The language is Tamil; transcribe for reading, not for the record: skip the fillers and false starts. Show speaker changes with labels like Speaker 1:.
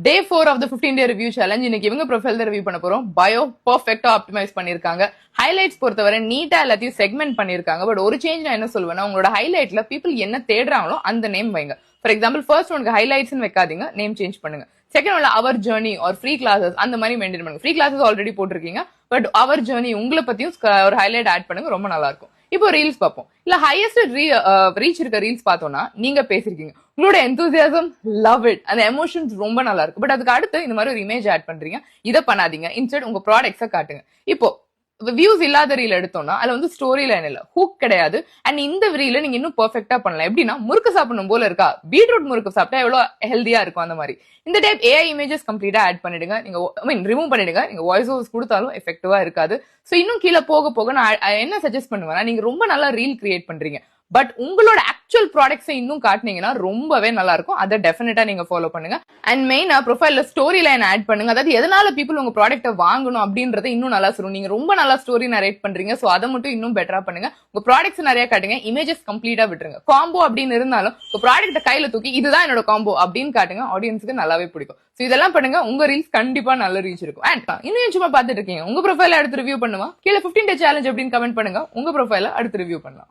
Speaker 1: Day 4 of the 15-day review challenge. இன்னைக்கு இவங்க ப்ரொஃபைல் தான் ரிவ்யூ பண்ண போறோம். பயோ பெர்ஃபெக்ட்டா ஆப்டிமைஸ் பண்ணிருக்காங்க. ஹைலைட்ஸ் பொறுத்தவரை நீட்டா எல்லாத்தையும் செக்மெண்ட் பண்ணிருக்காங்க. பட் ஒரு சேஞ்ச் நான் என்ன சொல்லுவேன்னா, உங்களோட ஹைலைட்ல பீப்புள் என்ன தேடுறாங்களோ அந்த நேம் வைங்க. ஃபார் எக்ஸாம்பிள் ஃபர்ஸ்ட் ஒனுக்கு ஹைலைட்ஸ் வைக்காதீங்க, நேம் சேஞ்ச் பண்ணுங்க. செகண்ட் ஒன்ல அவர் ஜர்னி ஆர் ஃப்ரீ கிளாஸஸ் அந்த மாதிரி மெயின்டைன் பண்ணுங்க. ஃப்ரீ கிளாஸஸ் ஆல்ரெடி போட்டிருக்கீங்க, பட் அவர் ஜர்னி உங்களை பத்தியும் ஒரு ஹைலைட் ஆட் பண்ணுங்க, ரொம்ப நல்லா இருக்கும். இப்போ ரீல்ஸ் பார்ப்போம். இல்ல ஹையஸ்ட் ரீச் இருக்க ரீல்ஸ் பார்த்தோம்னா நீங்க பேசிருக்கீங்க, உங்களோட எந்தூசியாசம் லவ் இட், அந்த எமோஷன்ஸ் ரொம்ப நல்லா இருக்கும். பட் அதுக்கு அடுத்து இந்த மாதிரி ஒரு இமேஜ் ஆட் பண்றீங்க, இதை பண்ணாதீங்க. இன்ஸ்டெட் உங்க ப்ராடக்ட்ஸை காட்டுங்க. இப்போ வியூஸ் இல்லாத ரீல் எடுத்தோம்னா அதுல வந்து ஸ்டோரி லைன் இல்ல, ஹூக் கிடையாது. அண்ட் இந்த ரீல நீங்க இன்னும் பெர்ஃபெக்ட்டா பண்ணலாம். எப்படின்னா, முறுக்கு சாப்பிடணும் போல இருக்கா, பீட்ரூட் முறுக்கு சாப்பிட்டா எவ்வளவு ஹெல்தியா இருக்கும் அந்த மாதிரி. இந்த டைப் ஏஐ இமேஜஸ் கம்ப்ளீட்டா ஆட் பண்ணிடுங்க. நீங்க ரிமூவ் பண்ணிடுங்க. நீங்க வாய்ஸ் ஓவர்ஸ் கொடுத்தாலும் எஃபெக்டிவா இருக்காது. சோ இன்னும் கீழே போக போக நான் என்ன சஜஸ்ட் பண்ணுவேன்னா, நீங்க ரொம்ப நல்லா ரீல் கிரியேட் பண்றீங்க, பட் உங்களோட ஆக்சுவல் ப்ராடக்ட்ஸை இன்னும் காட்டினீங்கன்னா ரொம்பவே நல்லா இருக்கும். அதை டெஃபினட்டா நீங்க ஃபாலோ பண்ணுங்க. அண்ட் மெயினா ப்ரொஃபைல்ல ஸ்டோரி லைன் ஆட் பண்ணுங்க. அதாவது எதனால பீப்புள் உங்க ப்ராடக்ட்டை வாங்கணும் அப்படின்றத இன்னும் நல்லா சொல்லும். நீங்க ரொம்ப நல்லா ஸ்டோரி நரேட் பண்றீங்க, சோ அதை மட்டும் இன்னும் பெட்டரா பண்ணுங்க. உங்க ப்ராடக்ட்ஸ் நிறைய காட்டுங்க, இமேஜஸ் கம்ப்ளீட்டா விட்டுருங்க. காம்போ அப்படின்னு இருந்தாலும் உங்க ப்ராடக்ட்டை கையில தூக்கி இதுதான் என்னோட காம்போ அப்படின்னு காட்டுங்க, ஆடியன்ஸுக்கு நல்லாவே பிடிக்கும். சோ இதெல்லாம் பண்ணுங்க, உங்க ரீல்ஸ் கண்டிப்பா நல்ல ரீச் இருக்கும். அண்ட் இன்னும் சும்மா பார்த்துட்டு இருக்கீங்க, உங்க ப்ரொஃபைல அடுத்து ரிவ்யூ பண்ணுவா, கீழே 15 டே சேலஞ்ச் அப்படின்னு கமெண்ட் பண்ணுங்க, உங்க ப்ரொஃபைல அடுத்து ரிவ்யூ பண்ணலாம்.